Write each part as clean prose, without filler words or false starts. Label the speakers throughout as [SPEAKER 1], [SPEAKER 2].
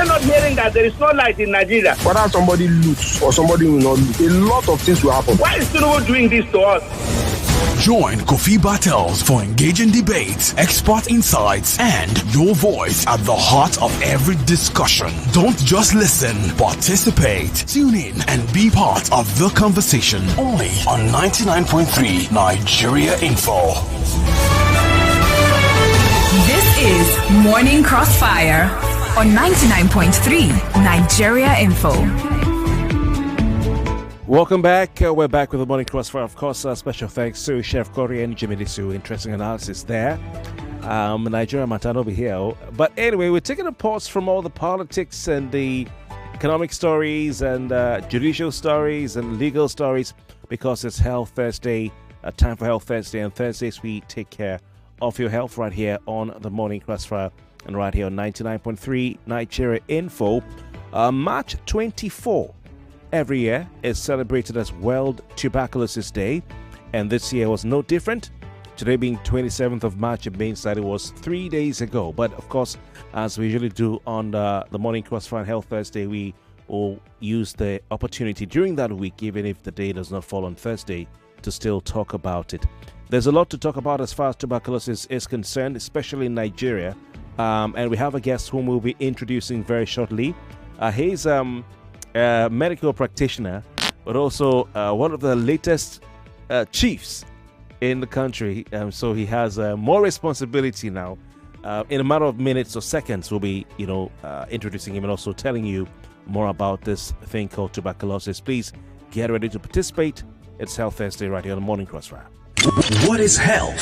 [SPEAKER 1] they not hearing that there is no light in Nigeria?
[SPEAKER 2] Whether somebody loots or somebody will not loot, a lot of things will happen.
[SPEAKER 1] Why is Tinubu doing this to us?
[SPEAKER 3] Join Kofi Bartels for engaging debates, expert insights, and your voice at the heart of every discussion. Don't just listen, participate. Tune in and be part of the conversation. Only on 99.3 Nigeria Info.
[SPEAKER 4] This is Morning Crossfire on 99.3 Nigeria Info.
[SPEAKER 5] Welcome back. We're back with the Morning Crossfire. Of course, special thanks to Chef Corey and Jimmy Disu. Interesting analysis there. Nigeria Matano be here. But anyway, we're taking a pause from all the politics and the economic stories and judicial stories and legal stories because it's Health Thursday, time for Health Thursday. And Thursdays, we take care of your health right here on the Morning Crossfire and right here on 99.3 Nigeria Info. March 24. Every year is celebrated as World Tuberculosis Day, and this year was no different. Today being 27th of March, it means that it was 3 days ago. But of course, as we usually do on the Morning Crossfire Health Thursday, we will use the opportunity during that week, even if the day does not fall on Thursday, to still talk about it. There's a lot to talk about as far as tuberculosis is concerned, especially in Nigeria. And we have a guest whom we'll be introducing very shortly. He's medical practitioner, but also one of the latest chiefs in the country. So he has more responsibility now. In a matter of minutes or seconds, we'll be, introducing him and also telling you more about this thing called tuberculosis. Please get ready to participate. It's Health Thursday right here on the Morning Crossfire.
[SPEAKER 6] What is health?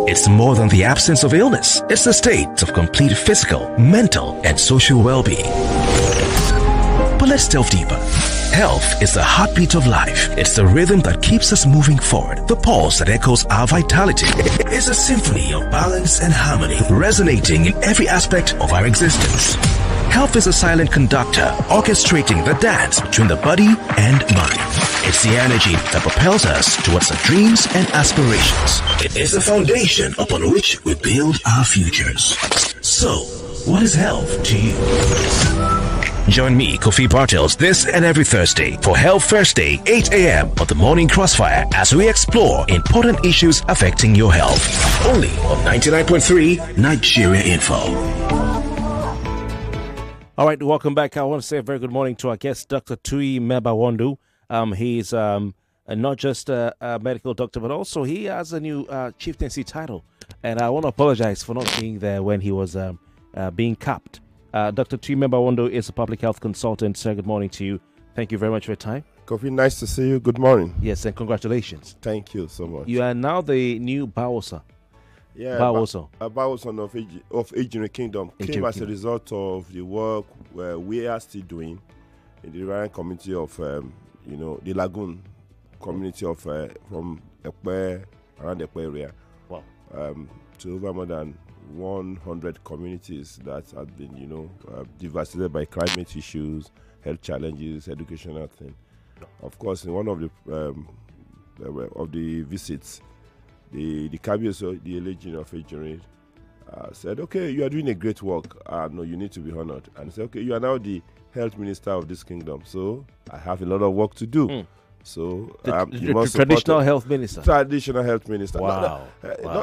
[SPEAKER 6] It's more than the absence of illness. It's the state of complete physical, mental, and social well-being. But let's delve deeper. Health is the heartbeat of life. It's the rhythm that keeps us moving forward. The pulse that echoes our vitality. It's a symphony of balance and harmony, resonating in every aspect of our existence. Health is a silent conductor, orchestrating the dance between the body and mind. It's the energy that propels us towards our dreams and aspirations. It is the foundation upon which we build our futures. So, what is health to you? Join me, Kofi Bartels, this and every Thursday for Health Thursday, 8 a.m. on the Morning Crossfire as we explore important issues affecting your health. Only on 99.3 Nigeria Info.
[SPEAKER 5] All right, welcome back. I want to say a very good morning to our guest, Dr. Tuyi Mebawondu. He's not just a medical doctor, but also he has a new chieftaincy title. And I want to apologize for not being there when he was being capped. Dr. Tuyi Mebawondu is a public health consultant. Sir, good morning to you. Thank you very much for your time.
[SPEAKER 2] Kofi, nice to see you. Good morning.
[SPEAKER 5] Yes, and congratulations.
[SPEAKER 2] Thank you so much.
[SPEAKER 5] You are now the new Bawosa.
[SPEAKER 2] Yeah,
[SPEAKER 5] Bawosa.
[SPEAKER 2] Bawosa of Ejiri Kingdom came as a result of the work we are still doing in the Ryan community of, the Lagoon community of from Ekpe, around the Ekpe area.
[SPEAKER 5] Wow.
[SPEAKER 2] To over more than 100 communities that have been, devastated by climate issues, health challenges, educational thing. Of course, in one of the visits, the Kabiyesi, the Elejin of Ejiri, said, "Okay, you are doing a great work. No, you need to be honored." And said, "Okay, you are now the health minister of this kingdom, so I have a lot of work to do." So
[SPEAKER 5] the traditional health minister.
[SPEAKER 2] Traditional health minister.
[SPEAKER 5] Wow.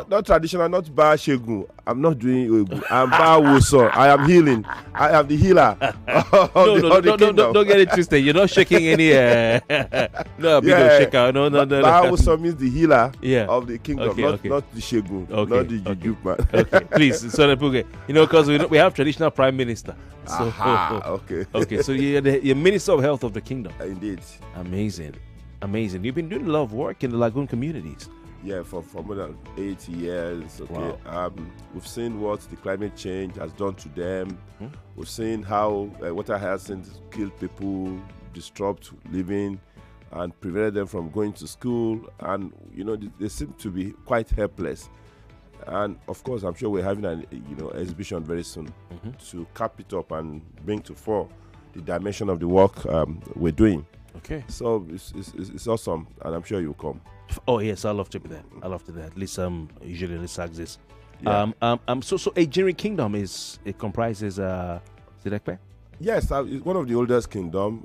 [SPEAKER 2] Not traditional, not Ba Shegun. I'm not doing Ogun. I'm Ba Woso. I am healing. I am the healer.
[SPEAKER 5] Don't get it twisted. You're not shaking any. No, shaker. No.
[SPEAKER 2] Ba Woso means the healer of the kingdom,
[SPEAKER 5] Okay.
[SPEAKER 2] not the Shegun, not the Juju man.
[SPEAKER 5] Okay, please, so because we have traditional prime minister. So,
[SPEAKER 2] okay.
[SPEAKER 5] So you're minister of health of the kingdom.
[SPEAKER 2] Indeed.
[SPEAKER 5] Amazing. You've been doing a lot of work in the Lagoon communities.
[SPEAKER 2] Yeah, for more than 8 years. Okay. Wow. We've seen what the climate change has done to them. We've seen how water hyacinth killed people, disrupt living, and prevented them from going to school. And they seem to be quite helpless. And of course, I'm sure we're having an exhibition very soon to cap it up and bring to fore the dimension of the work we're doing.
[SPEAKER 5] Okay.
[SPEAKER 2] So it's awesome, and I'm sure you'll come.
[SPEAKER 5] Oh yes, I love to be there. At least usually this exists.
[SPEAKER 2] Yeah.
[SPEAKER 5] So Ejiri Kingdom comprises Is it Ekpe?
[SPEAKER 2] Yes, it's one of the oldest kingdom.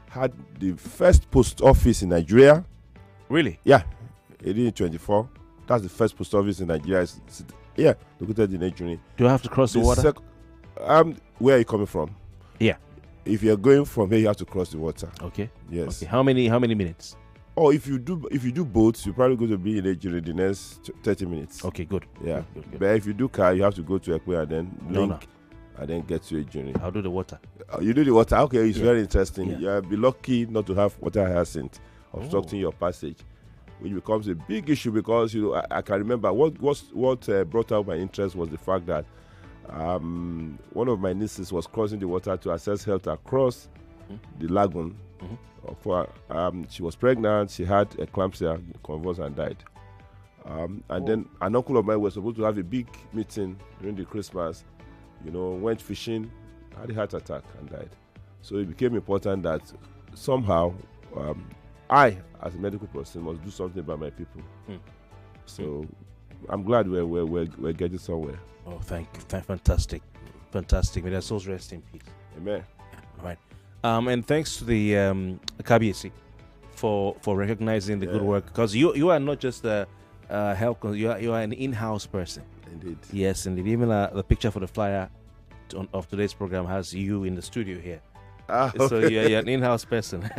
[SPEAKER 2] Had the first post office in Nigeria.
[SPEAKER 5] Really?
[SPEAKER 2] Yeah, 1824. That's the first post office in Nigeria. Yeah, located in Ejuni.
[SPEAKER 5] Do I have to cross the water?
[SPEAKER 2] Where are you coming from?
[SPEAKER 5] Yeah.
[SPEAKER 2] If you're going from here, you have to cross the water.
[SPEAKER 5] Okay.
[SPEAKER 2] Yes.
[SPEAKER 5] Okay. How many minutes?
[SPEAKER 2] Oh, if you do boats, you're probably going to be in Ejuni the next 30 minutes.
[SPEAKER 5] Okay, good.
[SPEAKER 2] Yeah.
[SPEAKER 5] Good.
[SPEAKER 2] But if you do car, you have to go to Ekwe and then link and then get to Ejuni.
[SPEAKER 5] I'll do the water.
[SPEAKER 2] You do the water. Okay, it's very interesting.
[SPEAKER 5] Yeah.
[SPEAKER 2] You'll be lucky not to have water hyacinth obstructing your passage, which becomes a big issue because I can remember what brought out my interest was the fact that one of my nieces was crossing the water to access health across the lagoon. She was pregnant. She had eclampsia, convulsed, and died. And then an uncle of mine was supposed to have a big meeting during the Christmas. Went fishing, had a heart attack, and died. So it became important that somehow I, as a medical person, must do something about my people. So I'm glad we're getting somewhere.
[SPEAKER 5] Oh, thank you. Fantastic. May their souls rest in peace.
[SPEAKER 2] Amen.
[SPEAKER 5] All right. And thanks to the KBC for recognizing the good work, because you are not just a health, you are an in-house person.
[SPEAKER 2] Indeed.
[SPEAKER 5] Yes, indeed. Even the picture for the flyer of today's program has you in the studio here. So you're an in-house person.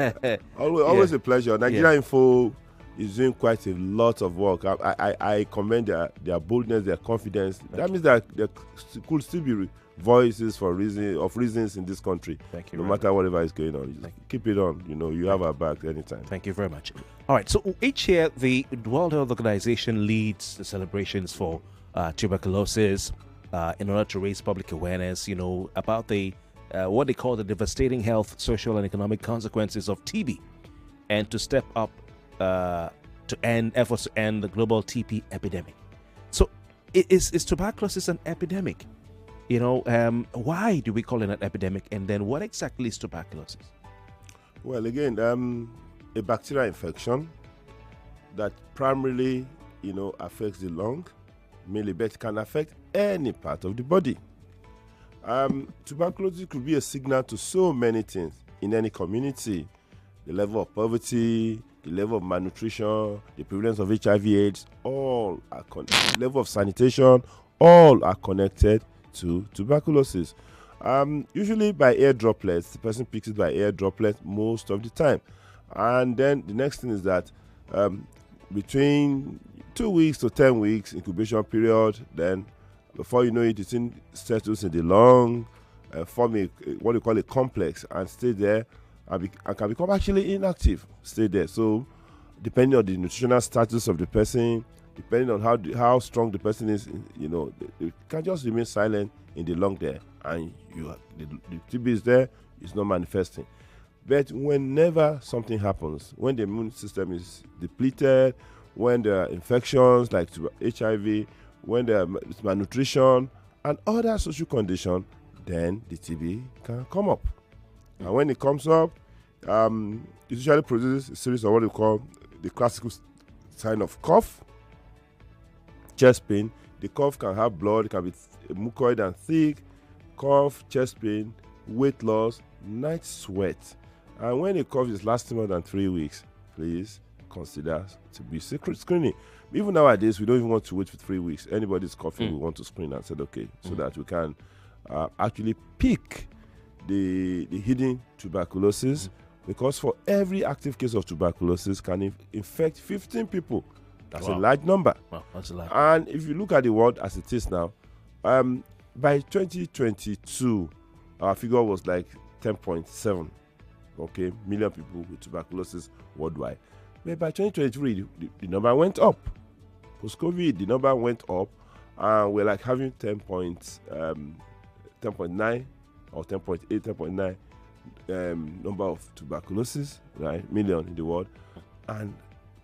[SPEAKER 2] always a pleasure. Nigeria Info is doing quite a lot of work. I commend their boldness, their confidence. That means that there could still be voices for reasons in this country.
[SPEAKER 5] Thank you.
[SPEAKER 2] No matter whatever is going on, just keep it on. You have our back anytime.
[SPEAKER 5] Thank you very much. All right. So each year, the World Health Organization leads the celebrations for tuberculosis in order to raise public awareness, about the what they call the devastating health, social, and economic consequences of TB, and to step up to end efforts to end the global TB epidemic. So, is tuberculosis an epidemic? Why do we call it an epidemic? And then, what exactly is tuberculosis?
[SPEAKER 2] Well, again, a bacterial infection that primarily, affects the lung, mainly, but can affect any part of the body. Tuberculosis could be a signal to so many things in any community. The level of poverty, the level of malnutrition, the prevalence of HIV/AIDS, all are the level of sanitation, all are connected to tuberculosis. Usually by air droplets, the person picks it by air droplets most of the time. And then the next thing is that between 2 weeks to 10 weeks incubation period, then before you know it, it settles in the lung, form what you call a complex, and stay there, and can become actually inactive. Stay there. So, depending on the nutritional status of the person, depending on how strong the person is, it can just remain silent in the lung there, and the TB is there, it's not manifesting. But whenever something happens, when the immune system is depleted, when there are infections like HIV, when there is malnutrition and other social conditions, then the TB can come up. And when it comes up, it usually produces a series of what we call the classical sign of cough, chest pain. The cough can have blood, it can be mucoid and thick, cough, chest pain, weight loss, night sweat. And when a cough is lasting more than 3 weeks, please consider to be secret screening. Even nowadays, we don't even want to wait for 3 weeks. Anybody's coughing, we want to screen and said, okay, so that we can actually pick the hidden tuberculosis, because for every active case of tuberculosis can infect 15 people. That's a large number.
[SPEAKER 5] Wow, that's a lot.
[SPEAKER 2] And if you look at the world as it is now, by 2022, our figure was like 10.7 million people with tuberculosis worldwide. But by 2023, the number went up. Post-COVID, the number went up, and we're like having 10.9 or 10.8, 10.9 number of tuberculosis, right, million in the world, and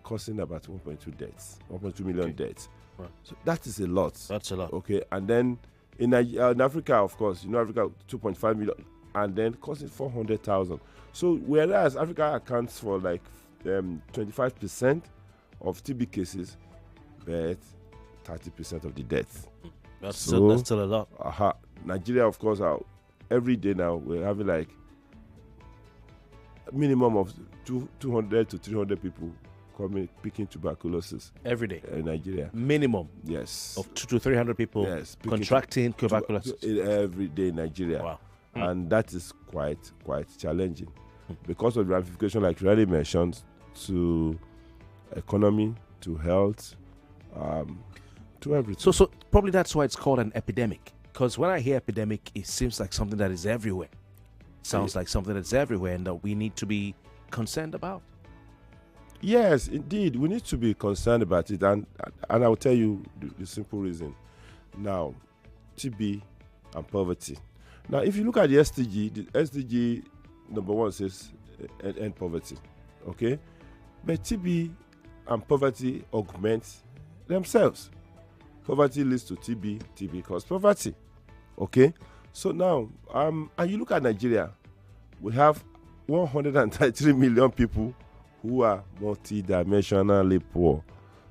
[SPEAKER 2] causing about 1.2 deaths, 1.2 million deaths.
[SPEAKER 5] Right.
[SPEAKER 2] So that is a lot.
[SPEAKER 5] That's a lot.
[SPEAKER 2] Okay, and then in Africa, of course, Africa 2.5 million, and then causing 400,000. So whereas Africa accounts for like 25% of TB cases, but 30% of the deaths.
[SPEAKER 5] That's still a lot.
[SPEAKER 2] Nigeria, of course, every day now we're having like a minimum of 200 to 300 people coming picking tuberculosis
[SPEAKER 5] every day
[SPEAKER 2] in Nigeria.
[SPEAKER 5] Minimum
[SPEAKER 2] Yes.
[SPEAKER 5] of 200 to 300 people contracting tuberculosis
[SPEAKER 2] every day in Nigeria.
[SPEAKER 5] Wow.
[SPEAKER 2] And that is quite challenging because of the ramification, like you already mentioned, to economy, to health, to everything.
[SPEAKER 5] So probably that's why it's called an epidemic, because when I hear epidemic, it seems like something that is everywhere. Sounds like something that's everywhere and that we need to be concerned about.
[SPEAKER 2] Yes, indeed, we need to be concerned about it, and I will tell you the simple reason. Now, TB and poverty. Now, if you look at the SDG number 1 says end poverty, okay? But TB and poverty augment themselves. Poverty leads to TB, TB causes poverty, okay? So now, and you look at Nigeria, we have 133 million people who are multidimensionally poor.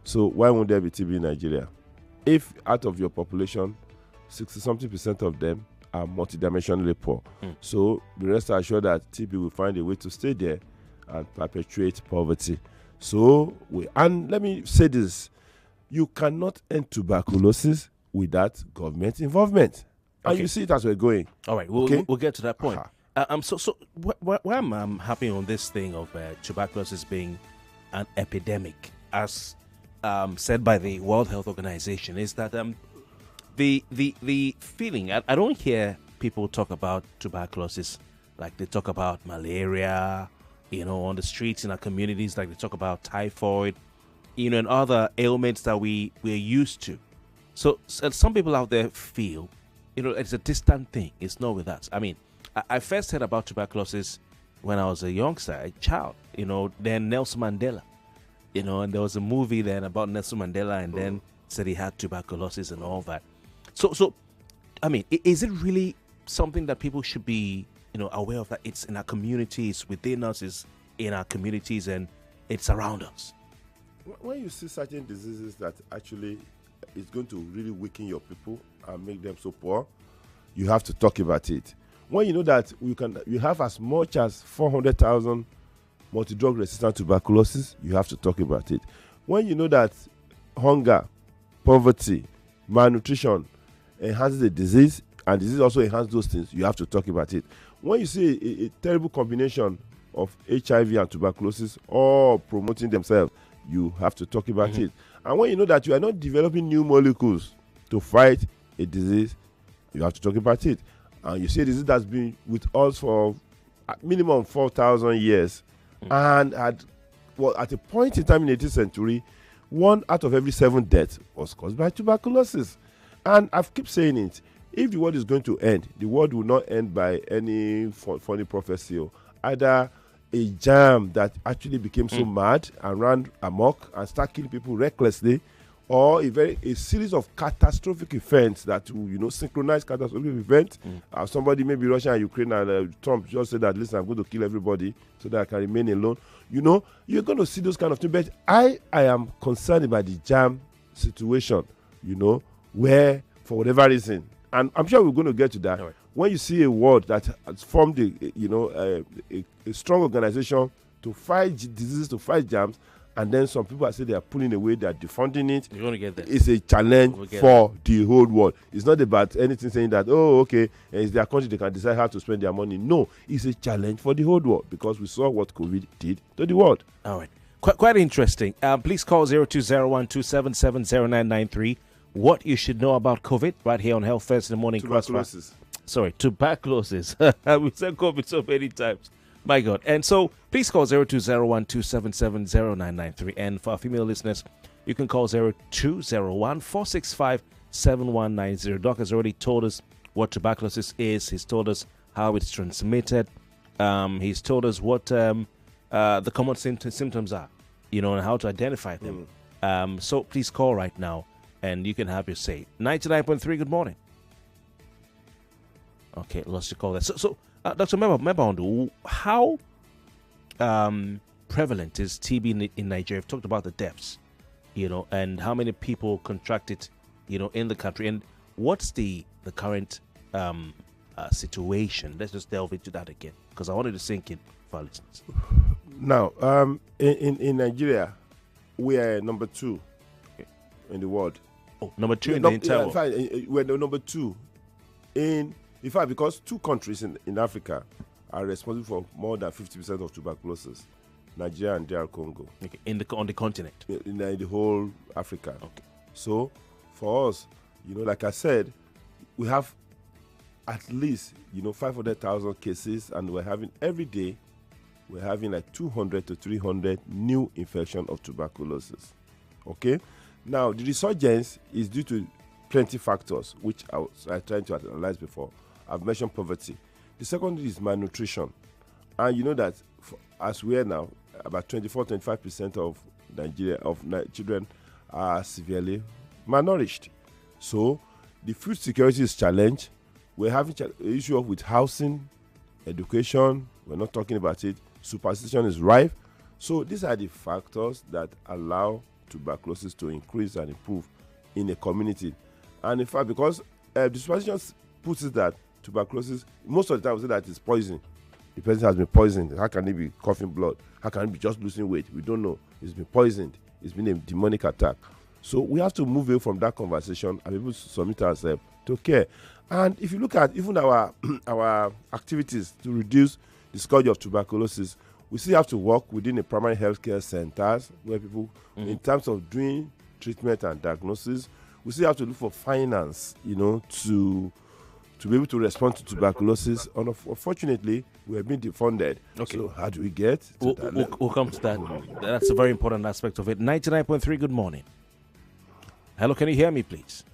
[SPEAKER 2] So why won't there be TB in Nigeria? If out of your population, 60-something% of them are multidimensionally poor. So the rest are sure that TB will find a way to stay there and perpetuate poverty. So and let me say this, you cannot end tuberculosis without government involvement. And you see it as we're going.
[SPEAKER 5] All right, we'll get to that point. So where I'm happy on this thing of tuberculosis being an epidemic, as said by the World Health Organization, is that the feeling, I don't hear people talk about tuberculosis like they talk about malaria, on the streets in our communities, like they talk about typhoid, and other ailments that we're used to. So some people out there feel, it's a distant thing. It's not with us. I mean, I first heard about tuberculosis when I was a youngster, a child, then Nelson Mandela, and there was a movie then about Nelson Mandela, and then said he had tuberculosis and all that. So, I mean, is it really something that people should be, aware of, that it's in our communities, within us, is in our communities, and it's around us?
[SPEAKER 2] When you see certain diseases that actually is going to really weaken your people and make them so poor, you have to talk about it. When you know that you have as much as 400,000 multi-drug resistant tuberculosis, you have to talk about it. When you know that hunger, poverty, malnutrition enhances the disease, and disease also enhances those things, you have to talk about it. When you see a terrible combination of HIV and tuberculosis all promoting themselves, you have to talk about it. And when you know that you are not developing new molecules to fight a disease, you have to talk about it. And you see a disease that's been with us for a minimum 4,000 years. And at a point in time in the 18th century, 1 out of every 7 deaths was caused by tuberculosis. And I've kept saying it, if the world is going to end, the world will not end by any funny prophecy, or either a germ that actually became so mad and ran amok and started killing people recklessly, or a series of catastrophic events that will, synchronize catastrophic events. Somebody, maybe Russia and Ukraine, and Trump just said that, listen, I'm going to kill everybody so that I can remain alone. You're going to see those kind of things. But I am concerned about the germ situation, where, for whatever reason, and I'm sure we're going to get to that. Right. When you see a world that has formed a strong organization to fight diseases, to fight germs, and then some people say they are pulling away, they are defunding it.
[SPEAKER 5] You're going to get there.
[SPEAKER 2] It's a challenge for the whole world. It's not about anything saying that, it's their country, they can decide how to spend their money. No, it's a challenge for the whole world, because we saw what COVID did to the world.
[SPEAKER 5] All right. Quite interesting. Please call 0201-277-0993. What you should know about COVID right here on Health First in the Morning.
[SPEAKER 2] Tuberculosis.
[SPEAKER 5] Tuberculosis. We said COVID so many times. My God. And so please call 0201-277-0993. And for our female listeners, you can call 0201-465-7190. Doc has already told us what tuberculosis is. He's told us how it's transmitted. He's told us what the common symptoms are, and how to identify them. So please call right now, and you can have your say. 99.3, good morning. Okay, lost your call there. So Dr. Mebawondu, how prevalent is TB in Nigeria? We've talked about the deaths, and how many people contract it, in the country. And what's the current situation. Let's just delve into that again, because I wanted to sink in for our listeners.
[SPEAKER 2] Now, in Nigeria, we are number 2 in the world.
[SPEAKER 5] Oh, number 2 in the entire world.
[SPEAKER 2] We're number 2 in fact, because 2 countries in Africa are responsible for more than 50% of tuberculosis: Nigeria and DR Congo.
[SPEAKER 5] Okay, on the continent.
[SPEAKER 2] In the whole Africa.
[SPEAKER 5] Okay.
[SPEAKER 2] So, for us, like I said, we have at least 500,000 cases, and every day we're having like 200 to 300 new infection of tuberculosis. Okay. Now, the resurgence is due to plenty factors, which I tried to analyze before. I've mentioned poverty. The second is malnutrition. And you know that as we are now, about 24-25% of children are severely malnourished. So the food security is challenged. We're having an issue with housing, education. We're not talking about it. Superstition is rife. So these are the factors that allow tuberculosis to increase and improve in a community. And in fact, because the superstition puts it that tuberculosis, most of the time we say that it's poison. The person has been poisoned. How can he be coughing blood? How can he be just losing weight? We don't know. He's been poisoned. It's been a demonic attack. So we have to move away from that conversation and be able to submit ourselves to care. And if you look at even our activities to reduce the scourge of tuberculosis, we still have to work within the primary healthcare centers where people, in terms of doing treatment and diagnosis, we still have to look for finance, to be able to respond to tuberculosis. Unfortunately, we have been defunded. Okay. So how do we get to that?
[SPEAKER 5] We'll come to that. That's a very important aspect of it. 99.3, good morning. Hello, can you hear me, please?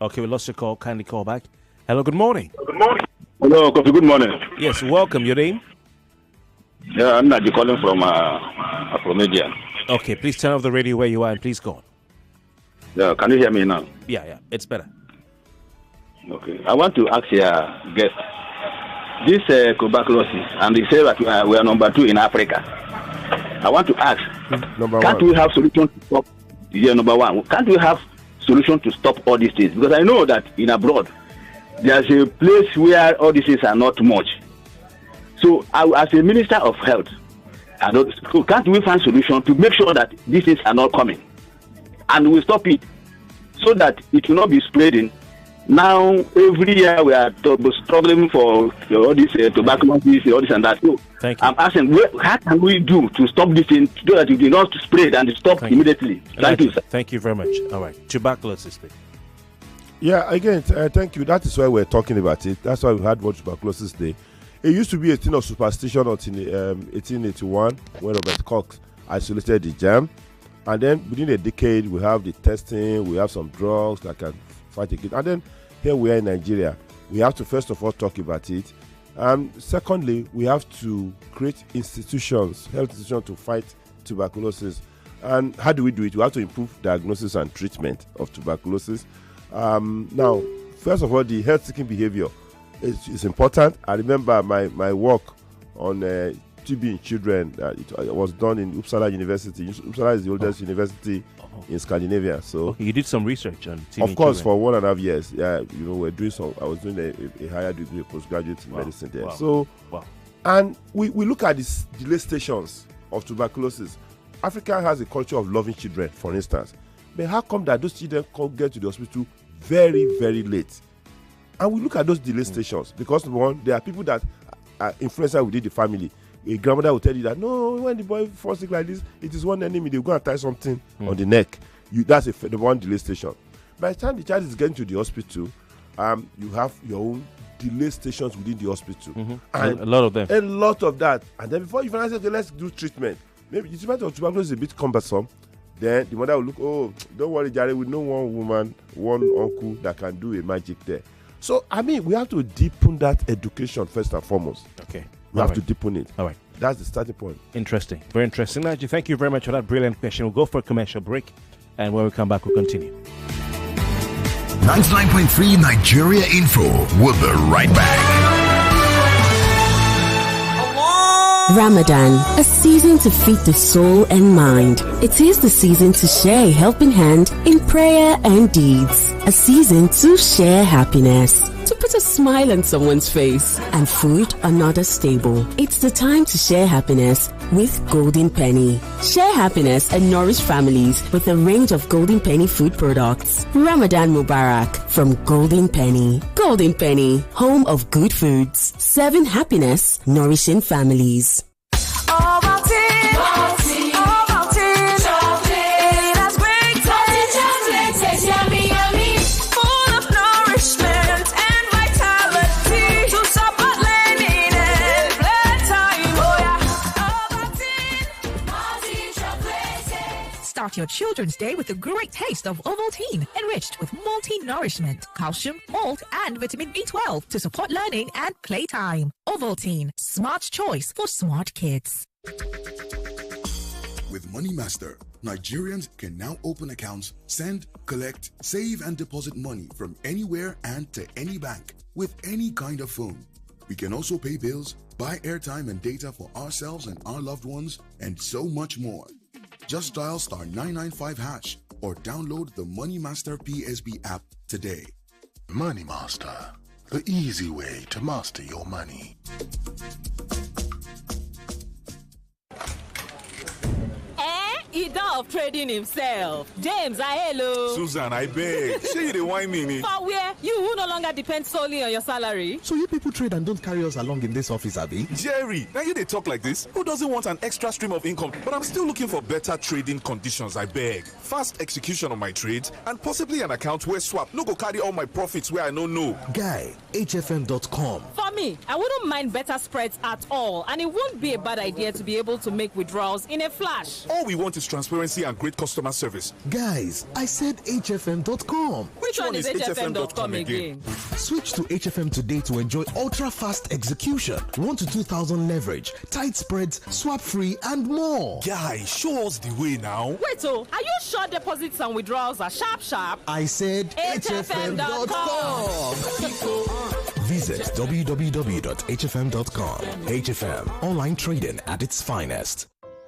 [SPEAKER 5] Okay, we lost your call. Kindly call back. Hello, good morning.
[SPEAKER 1] Good morning. Hello, Kofi, good morning.
[SPEAKER 5] Yes, welcome. Your name?
[SPEAKER 1] Yeah, I'm Naji calling from India.
[SPEAKER 5] Okay, please turn off the radio where you are and please go on.
[SPEAKER 1] Yeah, can you hear me now?
[SPEAKER 5] Yeah, it's better.
[SPEAKER 1] Okay, I want to ask your guest. This tuberculosis, and they say that we are number 2 in Africa. I want to ask, can't we have solution to stop? Yeah, number 1. Can't we have solution to stop all these things? Because I know that in abroad, there's a place where all these things are not much. So, as a minister of health, can't we find solution to make sure that these things are not coming, and we stop it so that it will not be spreading? Now, every year we are struggling for all this tuberculosis, all this and that. So,
[SPEAKER 5] thank you.
[SPEAKER 1] I'm asking, how can we do to stop this thing so that it will not spread and stop immediately? Thank you, sir.
[SPEAKER 5] Thank you very much. All right, tuberculosis.
[SPEAKER 2] Yeah, again, thank you. That is why we're talking about it. That's why we had World Tuberculosis Day. It used to be a thing of superstition until 1881 when Robert Koch isolated the germ. And then within a decade, we have the testing, we have some drugs that can fight against. And then here we are in Nigeria. We have to first of all talk about it. Secondly, we have to create institutions, health institutions to fight tuberculosis. And how do we do it? We have to improve diagnosis and treatment of tuberculosis. Now, first of all, the health-seeking behavior is important. I remember my work on TB in children. It was done in Uppsala University. Uppsala is the oldest university in Scandinavia. So
[SPEAKER 5] you did some research on TB.
[SPEAKER 2] Of course, for 1.5 years. Yeah, we're doing some. I was doing a higher degree, postgraduate in medicine there. So, and we look at these delay stations of tuberculosis. Africa has a culture of loving children, for instance. But how come that those children can't get to the hospital very, very late? And we look at those delay stations because, one, there are people that are influencer within the family. A grandmother will tell you that, no, when the boy falls sick like this, it is one enemy. They're going to tie something on the neck. That's the one delay station. By the time the child is getting to the hospital, you have your own delay stations within the hospital. And
[SPEAKER 5] a lot of them.
[SPEAKER 2] A lot of that. And then before you finally say, okay, let's do treatment. Maybe the treatment of tuberculosis is a bit cumbersome. Then the mother will look, oh, don't worry, Jerry, we know one woman, one uncle that can do a magic there. So, we have to deepen that education first and foremost.
[SPEAKER 5] Okay.
[SPEAKER 2] We have to deepen it.
[SPEAKER 5] All right.
[SPEAKER 2] That's the starting point. Interesting.
[SPEAKER 5] Very interesting. Naji, thank you very much for that brilliant question. We'll go for a commercial break. And when we come back, we'll continue.
[SPEAKER 3] 99.3 Nigeria Info. We'll be right back.
[SPEAKER 7] Ramadan, a season to feed the soul and mind. It is the season to share a helping hand in prayer and deeds. A season to share happiness. To put a smile on someone's face, and food another staple. It's the time to share happiness with Golden Penny. Share happiness and nourish families with a range of Golden Penny food products. Ramadan Mubarak from Golden Penny. Golden Penny, home of good foods. Serving happiness, nourishing families.
[SPEAKER 8] Start your children's day with a great taste of Ovaltine, enriched with multi-nourishment, calcium, malt, and vitamin B12 to support learning and playtime. Ovaltine, smart choice for smart kids.
[SPEAKER 9] With Money Master, Nigerians can now open accounts, send, collect, save, and deposit money from anywhere and to any bank with any kind of phone. We can also pay bills, buy airtime and data for ourselves and our loved ones, and so much more. Just dial *995# or download the Money Master PSB app today.
[SPEAKER 10] Money Master, the easy way to master your money.
[SPEAKER 11] Ida of trading himself. James, hello.
[SPEAKER 12] Susan, I beg. Say you the wine me.
[SPEAKER 11] For where? You who no longer depend solely on your salary.
[SPEAKER 13] So you people trade and don't carry us along in this office, Abby?
[SPEAKER 12] Jerry, now you they talk like this. Who doesn't want an extra stream of income? But I'm still looking for better trading conditions, I beg. Fast execution of my trades and possibly an account where swap no go carry all my profits where I no know.
[SPEAKER 13] Guy, HFM.com.
[SPEAKER 11] For me, I wouldn't mind better spreads at all, and it won't be a bad idea to be able to make withdrawals in a flash.
[SPEAKER 12] All we want is transparency and great customer service.
[SPEAKER 13] Guys, I said HFM.com.
[SPEAKER 11] Which one is HFM.com again?
[SPEAKER 13] Switch to HFM today to enjoy ultra-fast execution, 1 to 2,000 leverage, tight spreads, swap-free, and more.
[SPEAKER 12] Guy, show us the way now.
[SPEAKER 11] Wait, are you sure deposits and withdrawals are sharp?
[SPEAKER 13] I said HFM.com. Visit www.hfm.com. HFM, online trading at its finest.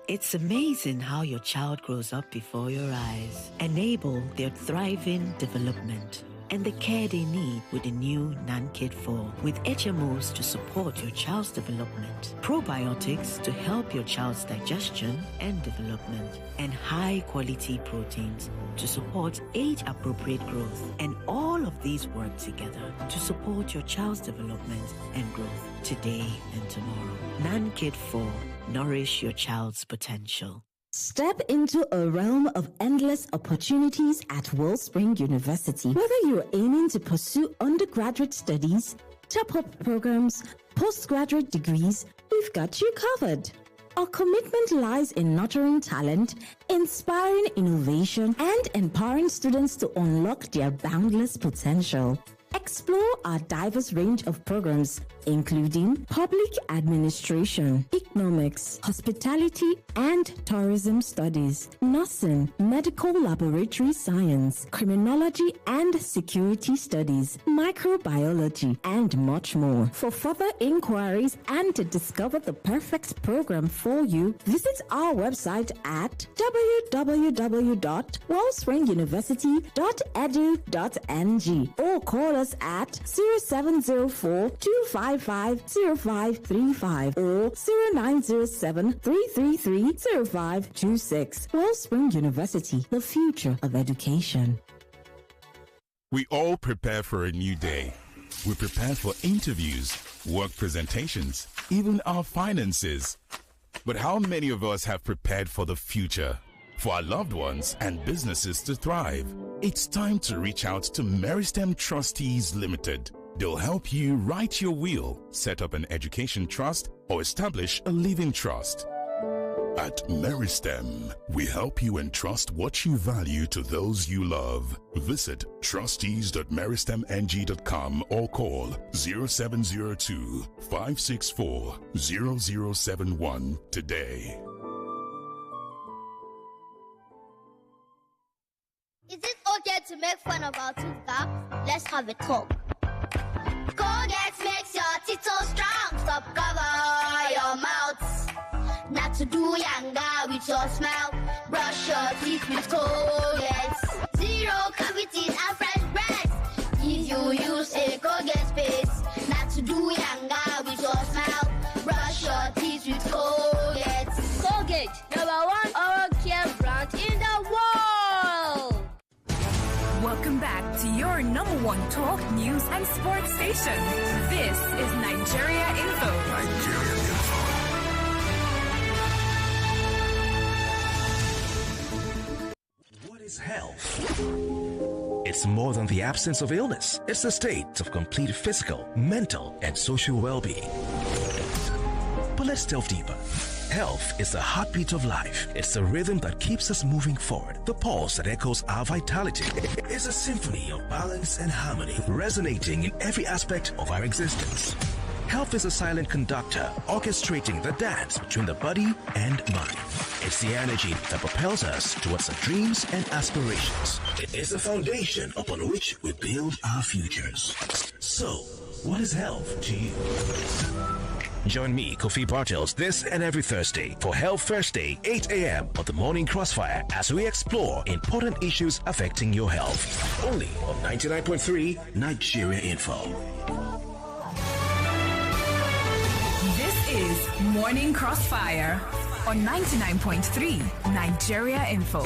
[SPEAKER 14] It's amazing how your child grows up before your eyes. Enable their thriving development and the care they need with the new NanKid 4 with HMOs to support your child's development, probiotics to help your child's digestion and development, and high-quality proteins to support age-appropriate growth. And all of these work together to support your child's development and growth today and tomorrow. NanKid 4. Nourish your child's potential.
[SPEAKER 15] Step into a realm of endless opportunities at Wellspring University. Whether you're aiming to pursue undergraduate studies, top-up programs, postgraduate degrees, we've got you covered. Our commitment lies in nurturing talent, inspiring innovation, and empowering students to unlock their boundless potential. Explore our diverse range of programs, including public administration, economics, hospitality and tourism studies, nursing, medical laboratory science, criminology and security studies, microbiology, and much more. For further inquiries and to discover the perfect program for you, visit our website at www.wellspringuniversity.edu.ng or call us at 0704-255-0535 or 0907-333-0526. Wellspring University, the future of education.
[SPEAKER 16] We all prepare for a new day. We prepare for interviews, work presentations, even our finances. But how many of us have prepared for the future? For our loved ones and businesses to thrive? It's time to reach out to Meristem Trustees Limited. They'll help you write your will, set up an education trust, or establish a living trust. At Meristem, we help you entrust what you value to those you love. Visit trustees.meristemng.com or call 0702-564-0071 today.
[SPEAKER 17] Is it okay to make fun of our tooth gap? Let's have a talk. Colgate makes your teeth so strong. Stop cover your mouth. Not to do yanga with your smile. Brush your teeth with Colgate. Zero cavities and fresh breath. If you use a Colgate paste,
[SPEAKER 4] one talk, news, and sports station. This is Nigeria Info.
[SPEAKER 3] Nigeria Info.
[SPEAKER 6] What is health? It's more than the absence of illness. It's a state of complete physical, mental, and social well-being. But let's delve deeper. Health is the heartbeat of life. It's the rhythm that keeps us moving forward. The pulse that echoes our vitality. It's a symphony of balance and harmony, resonating in every aspect of our existence. Health is a silent conductor, orchestrating the dance between the body and mind. It's the energy that propels us towards our dreams and aspirations. It is the foundation upon which we build our futures. So, what is health to you? Join me, Kofi Bartels, this and every Thursday for Health Thursday, 8 a.m. on the Morning Crossfire as we explore important issues affecting your health. Only on 99.3 Nigeria Info.
[SPEAKER 4] This is Morning Crossfire on 99.3 Nigeria Info.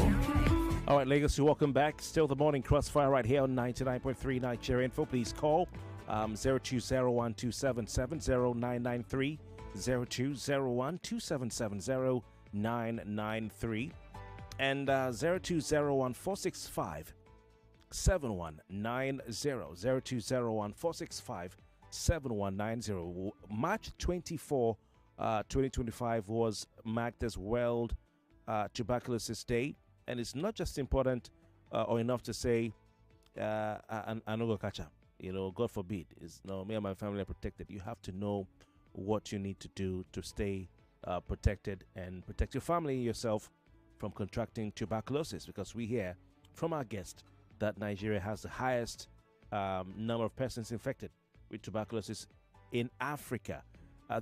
[SPEAKER 5] All right, Lagos, welcome back. Still the Morning Crossfire right here on 99.3 Nigeria Info. Please call 0201-277-0993, 0201-277-0993, and 0201-465-7190, 0201-465-7190. March 24, 2025 was marked as World Tuberculosis Day, and it's not just important or enough to say, Anogo you know, God forbid, me and my family are protected. You have to know what you need to do to stay protected and protect your family and yourself from contracting tuberculosis, because we hear from our guest that Nigeria has the highest number of persons infected with tuberculosis in Africa.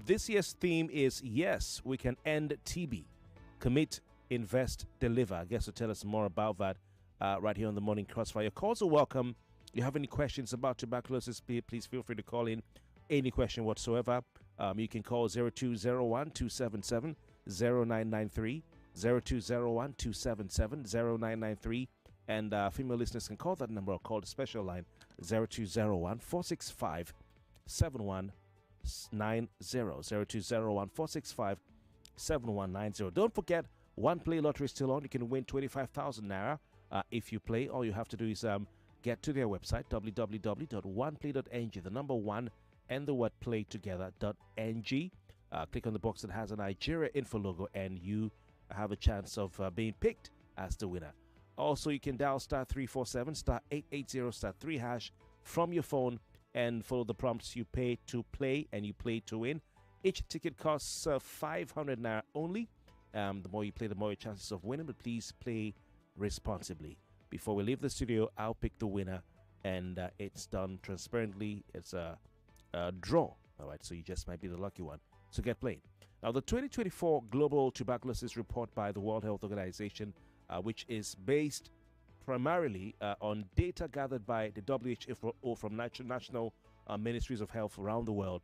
[SPEAKER 5] This year's theme is Yes, We Can End TB. Commit, invest, deliver. I guess to tell us more about that right here on the Morning Crossfire. Your calls are welcome. You have any questions about tuberculosis, please feel free to call in any question whatsoever. You can call 0201-277-0993, 0201-277-0993, and female listeners can call that number or call the special line 0201-465-7190, 0201-465-7190. Don't forget, one play lottery is still on. You can win 25,000 naira if you play. All you have to do is get to their website, www.oneplay.ng, the number one and the word play together.ng. Click on the box that has a Nigeria Info logo, and you have a chance of being picked as the winner. Also, you can dial star 347 star 880 star 3 hash from your phone and follow the prompts. You pay to play and you play to win. Each ticket costs 500 naira only. The more you play, the more your chances of winning, but please play responsibly. Before we leave the studio, I'll pick the winner, and it's done transparently. It's a draw, all right? So you just might be the lucky one. So get playing. Now, the 2024 Global Tuberculosis Report by the World Health Organization, which is based primarily on data gathered by the WHO from national ministries of health around the world.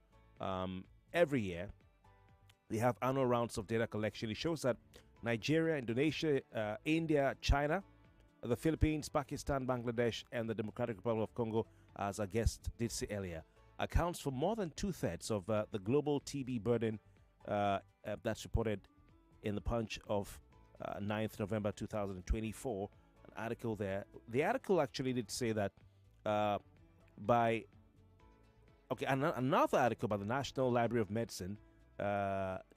[SPEAKER 5] Every year, they have annual rounds of data collection. It shows that Nigeria, Indonesia, India, China, the Philippines, Pakistan, Bangladesh, and the Democratic Republic of Congo, as our guest did say earlier, accounts for more than 2/3 of the global TB burden that's reported in the Punch of 9th November 2024. An article there. The article actually did say that another article by the National Library of Medicine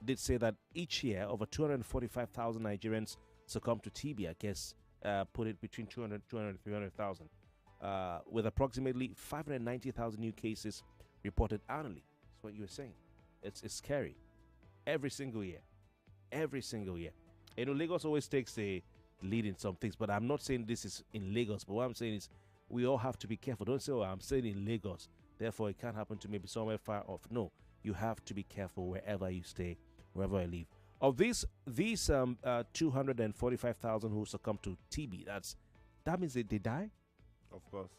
[SPEAKER 5] did say that each year over 245,000 Nigerians succumb to TB. I guess put it between 200 and 300,000, with approximately 590,000 new cases reported annually. That's what you were saying. It's scary. Every single year. You know, Lagos always takes the lead in some things, but I'm not saying this is in Lagos. But what I'm saying is we all have to be careful. Don't say, oh, I'm staying in Lagos, therefore it can't happen to maybe somewhere far off. No, you have to be careful wherever you stay, wherever you live. Of these 245,000 who succumb to TB, that means they die?
[SPEAKER 2] Of course.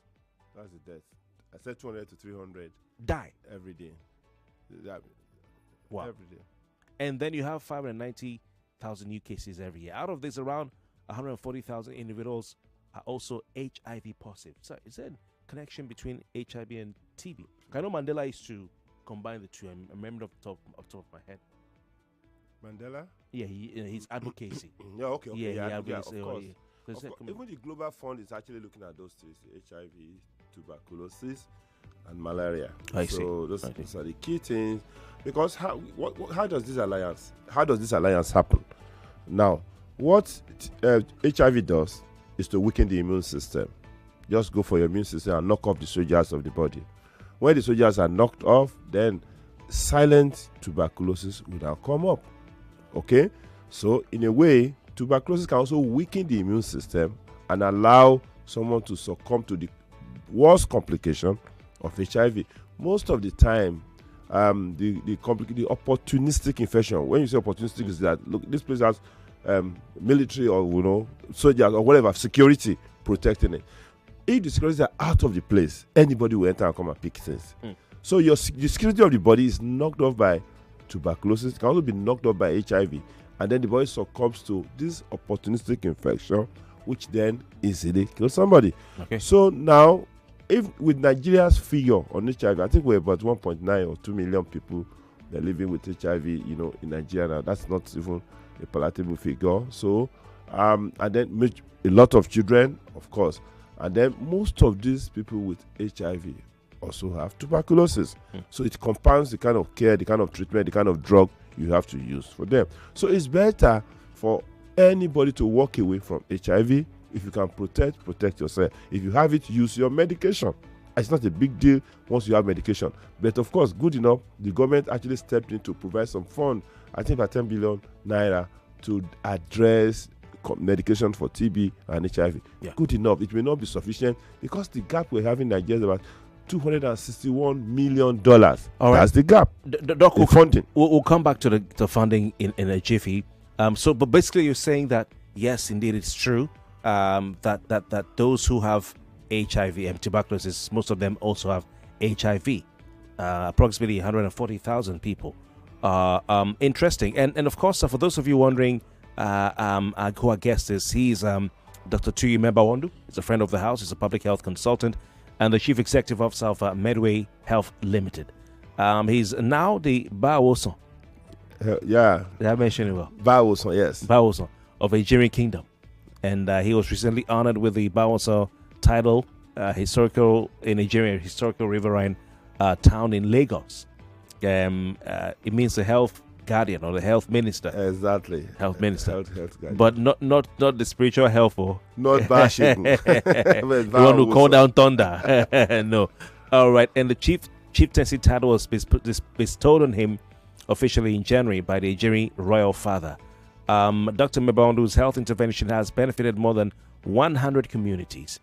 [SPEAKER 2] That's the death. I said 200 to 300.
[SPEAKER 5] Die?
[SPEAKER 2] Every day.
[SPEAKER 5] Wow.
[SPEAKER 2] Every day.
[SPEAKER 5] And then you have 590,000 new cases every year. Out of this, around 140,000 individuals are also HIV positive. So it said connection between HIV and TB? I know Mandela used to combine the two. I remember off the top of my head.
[SPEAKER 2] Mandela?
[SPEAKER 5] Yeah, his advocacy.
[SPEAKER 2] Yeah, okay.
[SPEAKER 5] Yeah,
[SPEAKER 2] of course.
[SPEAKER 5] Yeah.
[SPEAKER 2] Even the Global Fund is actually looking at those three: HIV, tuberculosis, and malaria.
[SPEAKER 5] I see.
[SPEAKER 2] Those are the key things. Because how does this alliance happen? Now, what HIV does is to weaken the immune system. Just go for your immune system and knock off the soldiers of the body. When the soldiers are knocked off, then silent tuberculosis will now come up. Okay? So, in a way, tuberculosis can also weaken the immune system and allow someone to succumb to the worst complication of HIV. Most of the time, the opportunistic infection. When you say opportunistic, is that look, this place has military or soldiers or whatever security protecting it. If the security are out of the place, anybody will enter and come and pick things. So the security of the body is knocked off by tuberculosis. It can also be knocked off by HIV, and then the body succumbs to this opportunistic infection, which then easily kills somebody.
[SPEAKER 5] Okay.
[SPEAKER 2] So now, if with Nigeria's figure on HIV, I think we're about 1.9 or 2 million people that are living with HIV, in Nigeria now. That's not even a palatable figure. So, and then a lot of children, of course, and then most of these people with HIV also have tuberculosis. So it compounds the kind of care, the kind of treatment, the kind of drug you have to use for them. So it's better for anybody to walk away from HIV. If you can protect yourself. If you have it, use your medication. It's not a big deal once you have medication. But of course, good enough, the government actually stepped in to provide some fund, I think about 10 billion naira, to address medication for TB and HIV.
[SPEAKER 5] Yeah.
[SPEAKER 2] Good enough. It may not be sufficient because the gap we're having in Nigeria is about $261 million.
[SPEAKER 5] All right.
[SPEAKER 2] That's the gap.
[SPEAKER 5] Doc,
[SPEAKER 2] funding.
[SPEAKER 5] We'll come back to the funding in a jiffy. But basically, you're saying that yes, indeed, it's true that those who have HIV and tuberculosis, most of them also have HIV. Approximately 140,000 people. Interesting. And of course, for those of you wondering who our guest is, he's Dr. Tuyi Mebawondu. He's a friend of the house. He's a public health consultant and the chief executive officer of MEDWAY Health Limited. He's now the Bawoson.
[SPEAKER 2] Yeah.
[SPEAKER 5] Did I mention it well?
[SPEAKER 2] Bawoson, yes.
[SPEAKER 5] Bawoson of Nigerian Kingdom. And he was recently honored with the Bawoson title, historical in Nigeria, historical riverine town in Lagos. It means the health guardian or the health minister.
[SPEAKER 2] Exactly.
[SPEAKER 5] Health minister.
[SPEAKER 2] Health guardian.
[SPEAKER 5] But not the spiritual health or
[SPEAKER 2] not bashing.
[SPEAKER 5] The one who called down thunder. No. All right. And the chieftaincy title was bestowed on him officially in January by the Nigerian royal father. Dr. Mebawondu's health intervention has benefited more than 100 communities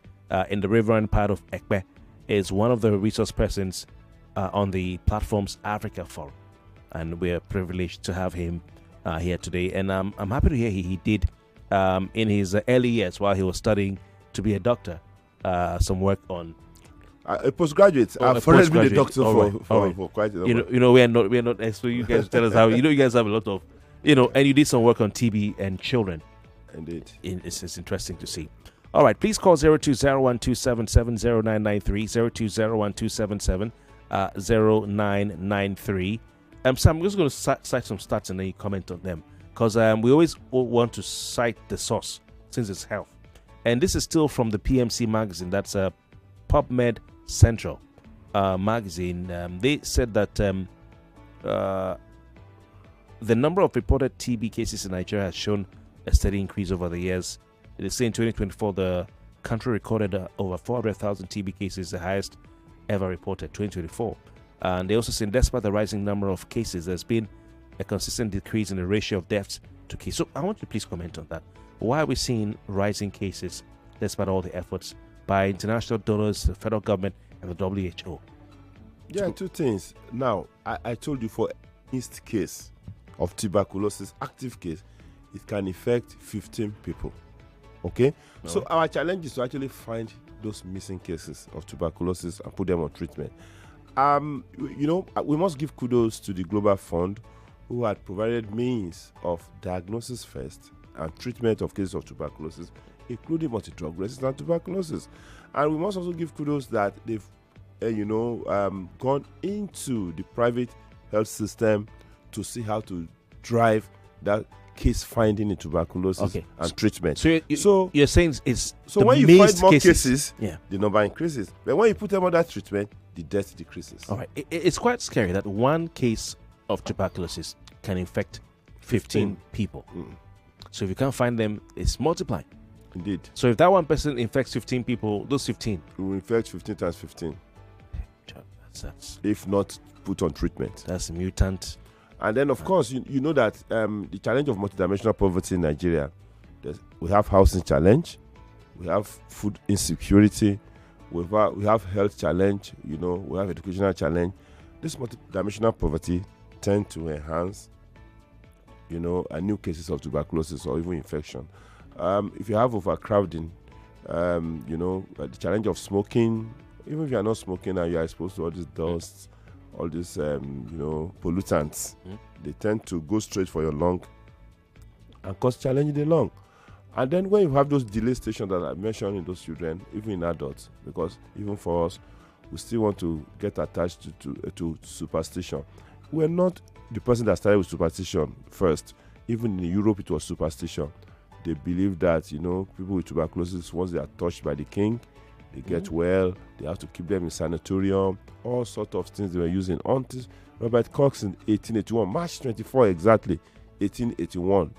[SPEAKER 5] in the riverine part of Ekpe. Is one of the resource persons on the platform's Africa Forum, and we're privileged to have him here today. And I'm happy to hear he did in his early years while he was studying to be a doctor some work on
[SPEAKER 2] a postgraduate. I've already been a doctor for quite a while.
[SPEAKER 5] You know, we're not. So you guys tell us how. You guys have a lot of, and you did some work on TB and children.
[SPEAKER 2] Indeed,
[SPEAKER 5] it's interesting to see. All right, please call 0201-277-0993, 0201-277-0993. So I'm just going to cite some stats and then you comment on them, because we always want to cite the source since it's health. And this is still from the PMC magazine. That's a PubMed Central magazine. They said that the number of reported TB cases in Nigeria has shown a steady increase over the years. They say in 2024, the country recorded over 400,000 TB cases, the highest ever reported, 2024. And they also say, despite the rising number of cases, there's been a consistent decrease in the ratio of deaths to cases. So I want you to please comment on that. Why are we seeing rising cases despite all the efforts by international donors, the federal government, and the WHO?
[SPEAKER 2] Yeah, two things. Now, I told you for each case of tuberculosis, active case, it can affect 15 people. Okay? No. So our challenge is to actually find those missing cases of tuberculosis and put them on treatment. We must give kudos to the Global Fund, who had provided means of diagnosis first and treatment of cases of tuberculosis including multi-drug resistant tuberculosis. And we must also give kudos that they've, gone into the private health system to see how to drive that case finding in tuberculosis and treatment.
[SPEAKER 5] So you're saying it's
[SPEAKER 2] so when you find more cases,
[SPEAKER 5] yeah,
[SPEAKER 2] the number increases. But when you put them on that treatment, the death decreases.
[SPEAKER 5] All right. It's quite scary that one case of tuberculosis can infect 15 people. So if you can't find them, it's multiplying.
[SPEAKER 2] Indeed.
[SPEAKER 5] So if that one person infects 15 people, those 15
[SPEAKER 2] will infect 15 times 15.
[SPEAKER 5] That's
[SPEAKER 2] if not put on treatment.
[SPEAKER 5] That's a mutant.
[SPEAKER 2] And then, of course, you know that the challenge of multidimensional poverty in Nigeria, we have housing challenge, we have food insecurity, we have health challenge, we have educational challenge. This multidimensional poverty tend to enhance, new cases of tuberculosis or even infection. If you have overcrowding, the challenge of smoking, even if you are not smoking and you are exposed to all these dusts, all these, pollutants, they tend to go straight for your lung and cause challenge in the lung. And then when you have those delay stations that I mentioned in those children, even in adults, because even for us, we still want to get attached to superstition. We're not the person that started with superstition first. Even in Europe, it was superstition. They believe that, people with tuberculosis, once they are touched by the king, they get well, they have to keep them in sanatorium, all sorts of things they were using. Until Robert Cox in 1881, March 24 exactly, 1881,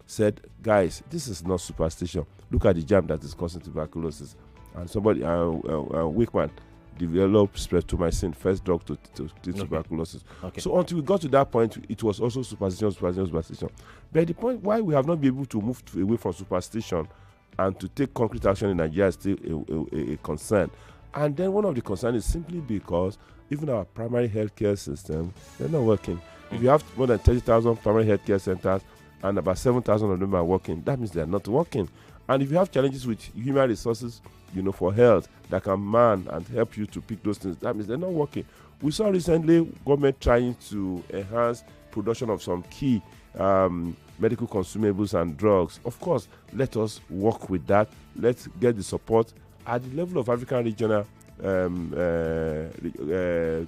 [SPEAKER 2] said, guys, this is not superstition. Look at the germ that is causing tuberculosis. And somebody, Wickman, developed streptomycin, first drug to tuberculosis.
[SPEAKER 5] Okay.
[SPEAKER 2] So until we got to that point, it was also superstition. But the point why we have not been able to move away from superstition and to take concrete action in Nigeria is still a concern. And then one of the concerns is simply because even our primary healthcare system, they're not working. If you have more than 30,000 primary healthcare centers and about 7,000 of them are working, that means they're not working. And if you have challenges with human resources, for health that can man and help you to pick those things, that means they're not working. We saw recently government trying to enhance production of some key medical consumables and drugs. Of course, let us work with that. Let's get the support at the level of African regional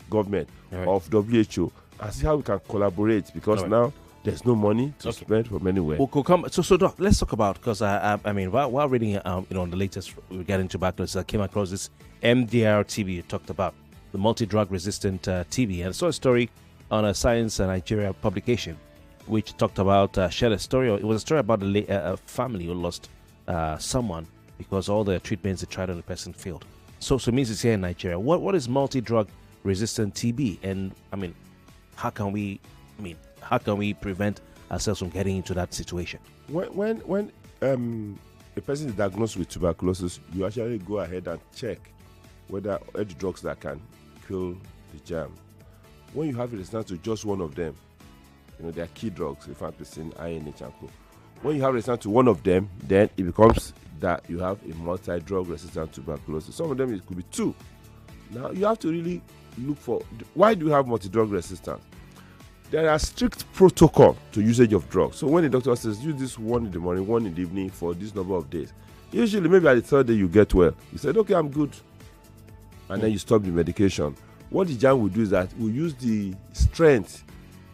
[SPEAKER 2] government of WHO and see how we can collaborate, because now there's no money to spend from anywhere.
[SPEAKER 5] We'll come. So Doc, let's talk about, because while reading on the latest regarding tuberculosis, I came across this MDR TB you talked about, the multi-drug resistant TB, and I saw a story on a Science Nigeria publication which talked about shared a story. It was a story about a family who lost someone because all the treatments they tried on the person failed. So it means it's here in Nigeria. What is multi-drug resistant TB, and how can we prevent ourselves from getting into that situation?
[SPEAKER 2] When a person is diagnosed with tuberculosis, you actually go ahead and check whether all the drugs that can kill the germ. When you have a resistance to just one of them, there are key drugs, rifampicin, INH, and co. When you have resistance to one of them, then it becomes that you have a multi-drug resistant tuberculosis. Some of them, it could be two. Now, you have to really look for, why do you have multi-drug resistance? There are strict protocol to usage of drugs. So when the doctor says, use this one in the morning, one in the evening for this number of days, usually maybe at the third day you get well. You said, okay, I'm good. And then you stop the medication. What the germ will do is that we'll use the strength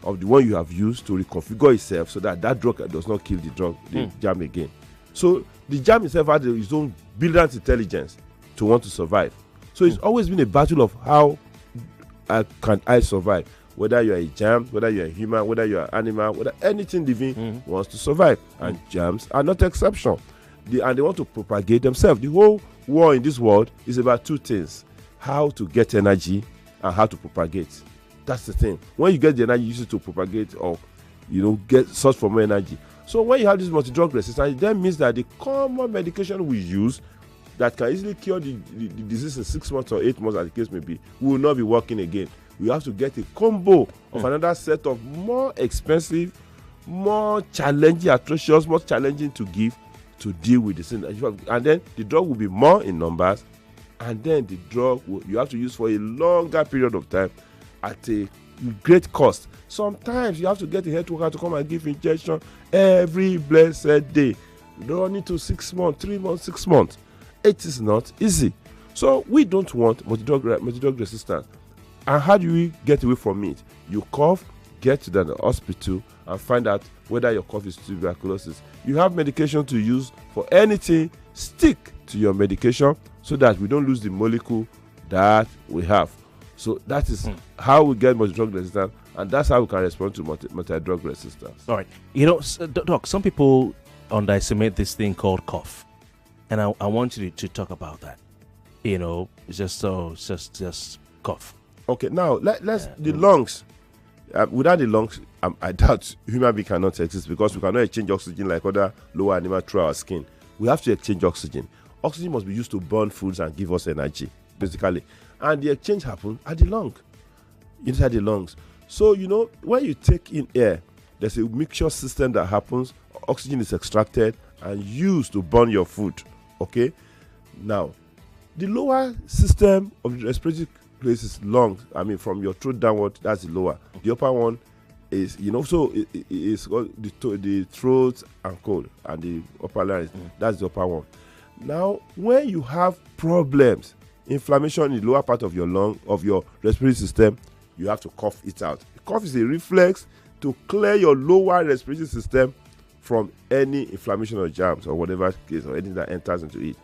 [SPEAKER 2] of the one you have used to reconfigure itself so that drug does not kill the germ again. So the germ itself has its own brilliant intelligence to want to survive. So it's always been a battle of how can I survive. Whether you're a germ, whether you're a human, whether you're an animal, whether anything living wants to survive. And germs are not exception. And they want to propagate themselves. The whole war in this world is about two things: how to get energy and how to propagate. That's the thing. When you get the energy, you use it to propagate or get source for more energy. So when you have this multi-drug resistance, that means that the common medication we use that can easily cure the disease in 6 months or 8 months, as the case may be, will not be working again. We have to get a combo of another set of more expensive, more challenging, atrocious, more challenging to give to deal with the sin. And then the drug will be more in numbers, and then the drug you have to use for a longer period of time at a great cost. Sometimes you have to get a health worker to come and give injection every blessed day. running to 6 months, 3 months, 6 months. It is not easy. So we don't want multi-drug resistance. And how do we get away from it? You cough, get to the hospital and find out whether your cough is tuberculosis. You have medication to use for anything. Stick to your medication so that we don't lose the molecule that we have. So that is how we get multi-drug resistance, and that's how we can respond to multi-drug resistance.
[SPEAKER 5] All right. You know, Doc, some people underestimate this thing called cough. And I want you to talk about that. You know, just cough.
[SPEAKER 2] Okay, now let's the lungs. Without the lungs, I doubt human being cannot exist, because we cannot exchange oxygen like other lower animals through our skin. We have to exchange oxygen. Oxygen must be used to burn foods and give us energy, basically. And the exchange happens at the lung, inside the lungs. So, you know, when you take in air, there's a mixture system that happens. Oxygen is extracted and used to burn your food. Okay? Now, the lower system of the respiratory place is lungs. I mean, from your throat downward, that's the lower. The upper one is, you know, so it's the throat and cold, and the upper line, that's the upper one. Now, when you have problems, inflammation in the lower part of your lung, of your respiratory system, you have to cough it out. Cough is a reflex to clear your lower respiratory system from any inflammation or germs or whatever case or anything that enters into it.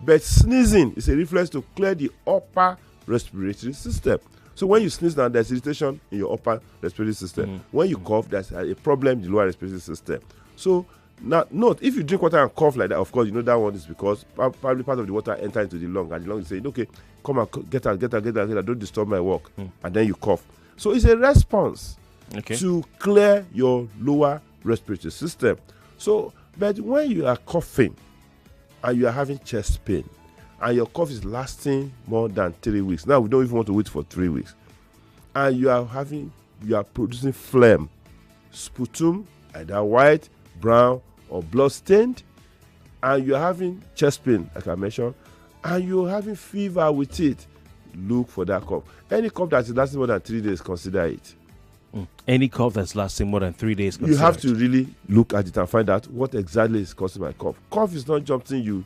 [SPEAKER 2] But sneezing is a reflex to clear the upper respiratory system. So when you sneeze now, there's irritation in your upper respiratory system. When you cough, there's a problem in the lower respiratory system. So now, note, if you drink water and cough like that, of course, you know that one is because probably part of the water enters into the lung, and the lung is saying, okay, come and get out, don't disturb my work. And then you cough. So it's a response to clear your lower respiratory system. So, but when you are coughing and you are having chest pain and your cough is lasting more than 3 weeks, now we don't even want to wait for 3 weeks, and you are producing phlegm, sputum, either white, brown, or blood stained, and you're having chest pain, like I mentioned, and you're having fever with it, look for that cough. Any cough that is lasting more than 3 days, consider it.
[SPEAKER 5] Any cough that's lasting more than 3 days,
[SPEAKER 2] you have to really look at it and find out what exactly is causing my cough. Cough is not something you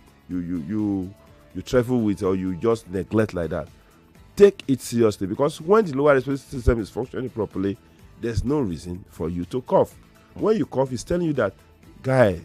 [SPEAKER 2] travel with or you just neglect like that. Take it seriously, because when the lower respiratory system is functioning properly, there's no reason for you to cough. When you cough, it's telling you that, guys,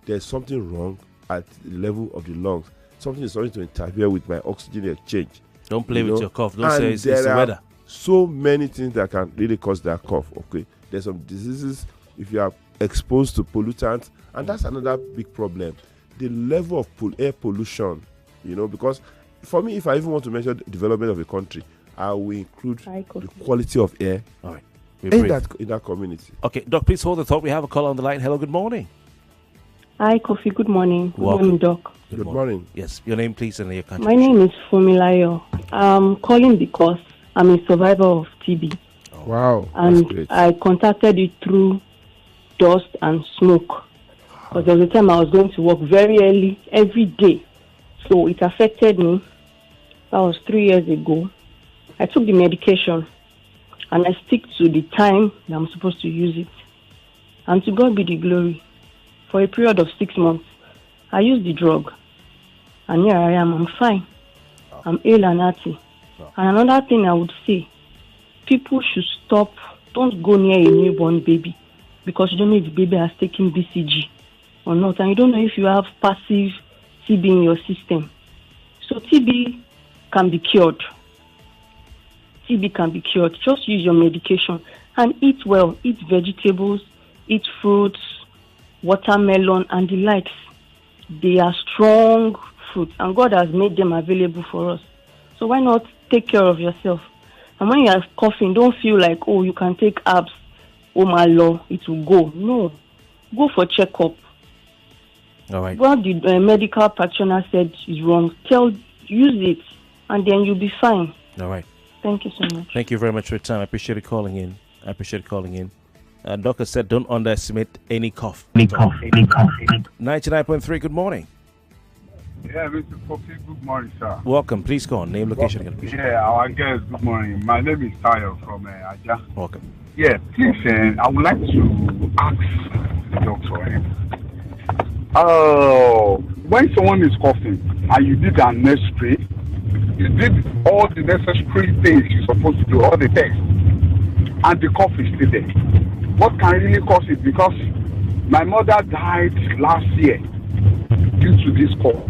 [SPEAKER 2] there's something wrong at the level of the lungs. Something is starting to interfere with my oxygen exchange.
[SPEAKER 5] Don't play with your cough. Don't say it's the weather.
[SPEAKER 2] So many things that can really cause that cough. Okay, there's some diseases if you are exposed to pollutants, and that's another big problem. The level of air pollution, you know, because for me, if I even want to measure the development of a country, I will include the quality of air.
[SPEAKER 5] All right.
[SPEAKER 2] In that community.
[SPEAKER 5] Okay, Doc, please hold the thought. We have a call on the line. Hello, good morning.
[SPEAKER 18] Hi, Kofi. Good morning. Good morning, Doc.
[SPEAKER 2] Good morning.
[SPEAKER 5] Yes, your name, please, and your country.
[SPEAKER 18] My name is Fumilayo. I'm calling because I'm a survivor of TB.
[SPEAKER 2] Oh. Wow.
[SPEAKER 18] And I contacted it through dust and smoke. Because there was a time I was going to work very early every day. So it affected me. That was 3 years ago. I took the medication. And I stick to the time that I'm supposed to use it. And to God be the glory. For a period of 6 months, I used the drug. And here I am, I'm fine. I'm ill and healthy. And another thing I would say, people should stop, don't go near a newborn baby. Because you don't know if the baby has taken BCG or not. And you don't know if you have passive TB in your system. So TB can be cured. TB can be cured. Just use your medication and eat well. Eat vegetables, eat fruits, watermelon, and the likes. They are strong fruits, and God has made them available for us. So why not take care of yourself? And when you are coughing, don't feel like, oh, you can take herbs. Oh, my Lord, it will go. No. Go for checkup.
[SPEAKER 5] All right.
[SPEAKER 18] What the medical practitioner said is wrong. Use it, and then you'll be fine.
[SPEAKER 5] All right.
[SPEAKER 18] Thank you so much.
[SPEAKER 5] Thank you very much for your time. I appreciate you calling in. Doctor said don't underestimate any cough. Any cough. 99.3, good morning.
[SPEAKER 19] Yeah, Mr. Kofi, good morning, sir.
[SPEAKER 5] Welcome. Please go on. Name, location.
[SPEAKER 19] Yeah, our guest, good morning. My name is Tayo from Aja.
[SPEAKER 5] Welcome.
[SPEAKER 19] Yeah, please, I would like to ask the doctor, when someone is coughing and you did an nest spray, you did all the necessary things you're supposed to do, all the tests, and the cough is still there. What can really cause it? Because my mother died last year due to this cough.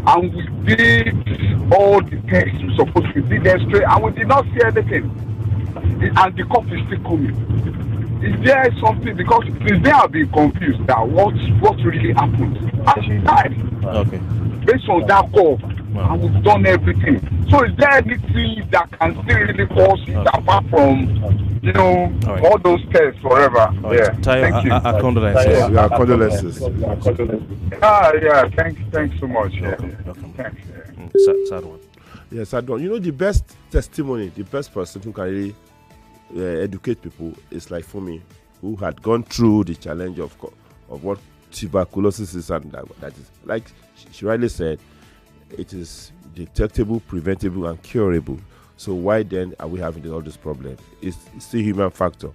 [SPEAKER 19] And we did all the tests we're supposed to do, we did X-ray, and we did not see anything. And the cough is still coming. Is there something? Because since then I've been confused that what really happened. And she died.
[SPEAKER 5] Okay.
[SPEAKER 19] Based on that cough. And we've done everything. So is there anything that can still really cause it apart from, all those tests forever? Yeah. Thank you.
[SPEAKER 2] Our condolences. Our condolences.
[SPEAKER 19] Yeah. Thanks so much. Thanks.
[SPEAKER 5] Sad one.
[SPEAKER 2] Yes, sad one. The best testimony, the best person who can really educate people is like for me, who had gone through the challenge of what tuberculosis is, and that is, like she rightly said, it is detectable, preventable, and curable. So why then are we having all this problem? It's the human factor.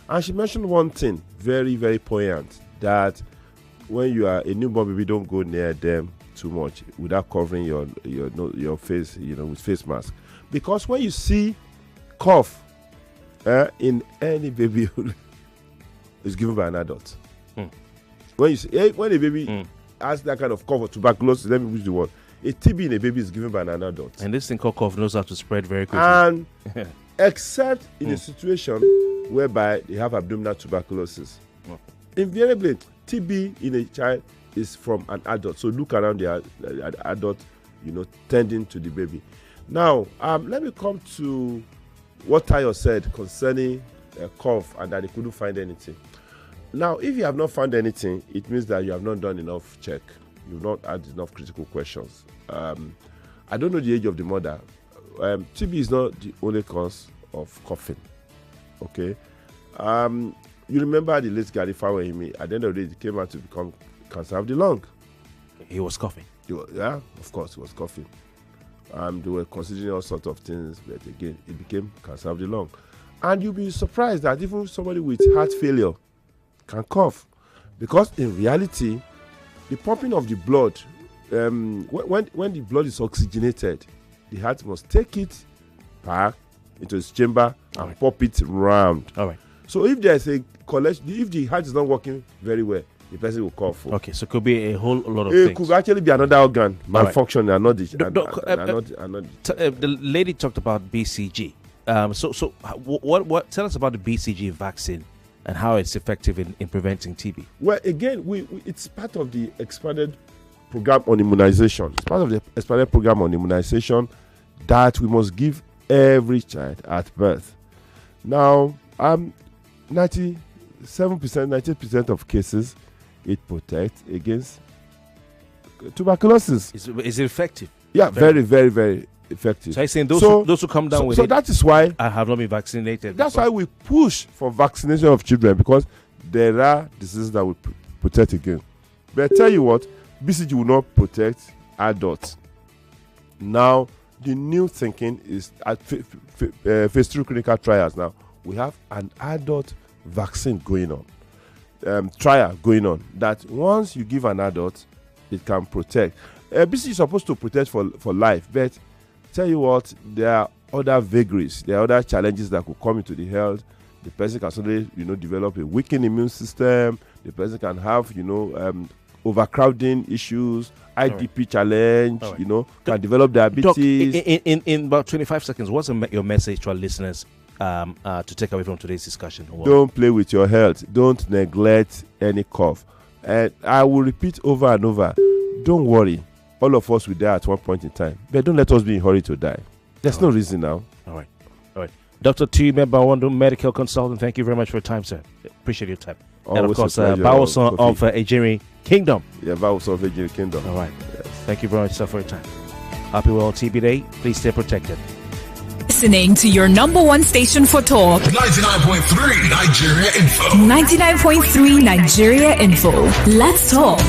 [SPEAKER 2] And she mentioned one thing very, very poignant, that when you are a newborn baby, don't go near them too much without covering your face, with face mask. Because when you see cough in any baby, it's given by an adult. When a baby has that kind of cough or tuberculosis, let me use the word. A TB in a baby is given by an adult.
[SPEAKER 5] And this thing called cough knows how to spread very quickly.
[SPEAKER 2] And except in a situation whereby they have abdominal tuberculosis. Invariably, TB in a child is from an adult. So look around the adult, tending to the baby. Now, let me come to what Tayo said concerning cough and that they couldn't find anything. Now, if you have not found anything, it means that you have not done enough check. You've not had enough critical questions. I don't know the age of the mother. TB is not the only cause of coughing. Okay? You remember the late Gary Fawahimi, at the end of the day, it came out to become cancer of the lung.
[SPEAKER 5] He was coughing.
[SPEAKER 2] Yeah, of course, he was coughing. They were considering all sorts of things, but again, it became cancer of the lung. And you'll be surprised that even somebody with heart failure can cough. Because in reality, the pumping of the blood, when the blood is oxygenated, the heart must take it back into its chamber and pump it round.
[SPEAKER 5] All right.
[SPEAKER 2] So if there's a collection, if the heart is not working very well, the person will cough.
[SPEAKER 5] Okay, so it could be a whole lot of things.
[SPEAKER 2] It could actually be another organ malfunction and not the.
[SPEAKER 5] The lady talked about BCG. So what? Tell us about the BCG vaccine and how it's effective in preventing TB.
[SPEAKER 2] Well, again, it's part of the expanded program on immunization. It's part of the expanded program on immunization that we must give every child at birth. Now, 90% of cases, it protects against tuberculosis.
[SPEAKER 5] Is it effective?
[SPEAKER 2] Yeah, very, very, very effective.
[SPEAKER 5] So I'm saying those who come down with it.
[SPEAKER 2] So that is why
[SPEAKER 5] I have not been vaccinated.
[SPEAKER 2] That's why we push for vaccination of children, because there are diseases that will protect again. But I tell you what, BCG will not protect adults. Now, the new thinking is at phase 3 clinical trials now. We have an adult vaccine going on, trial going on, that once you give an adult, it can protect. BCG is supposed to protect for life, but tell you what, there are other vagaries, there are other challenges that could come into the health. The person can suddenly, develop a weakened immune system. The person can have, overcrowding issues, IDP challenge, can develop diabetes.
[SPEAKER 5] Doc, in about 25 seconds, what's your message to our listeners to take away from today's discussion?
[SPEAKER 2] Don't play with your health. Don't neglect any cough. And I will repeat over and over, don't worry. All of us will die at one point in time. But don't let us be in a hurry to die. There's no reason now.
[SPEAKER 5] All right. Dr. Tuyi Mebawondu, medical consultant, thank you very much for your time, sir. Appreciate your time.
[SPEAKER 2] Always,
[SPEAKER 5] and of course, Bawoson of Ejiri Kingdom.
[SPEAKER 2] Yeah, Bawoson of Ejiri Kingdom.
[SPEAKER 5] All right. Yes. Thank you very much, sir, for your time. Happy World TB Day. Please stay protected.
[SPEAKER 4] Listening to your number one station for talk.
[SPEAKER 3] 99.3 Nigeria Info.
[SPEAKER 4] 99.3 Nigeria Info. Let's talk.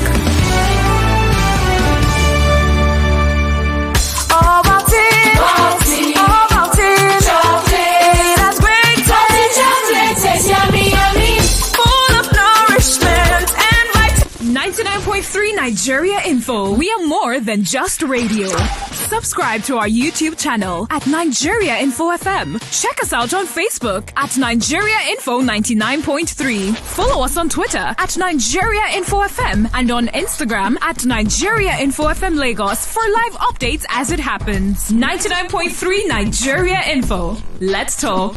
[SPEAKER 20] That's great. Chocolate, yummy, yummy. Full of nourishment and
[SPEAKER 4] 99.3 Nigeria Info. We are more than just radio. Subscribe to our YouTube channel at Nigeria Info FM. Check us out on Facebook at Nigeria Info 99.3. Follow us on Twitter at Nigeria Info FM and on Instagram at Nigeria Info FM Lagos for live updates as it happens. 99.3 Nigeria Info. Let's talk.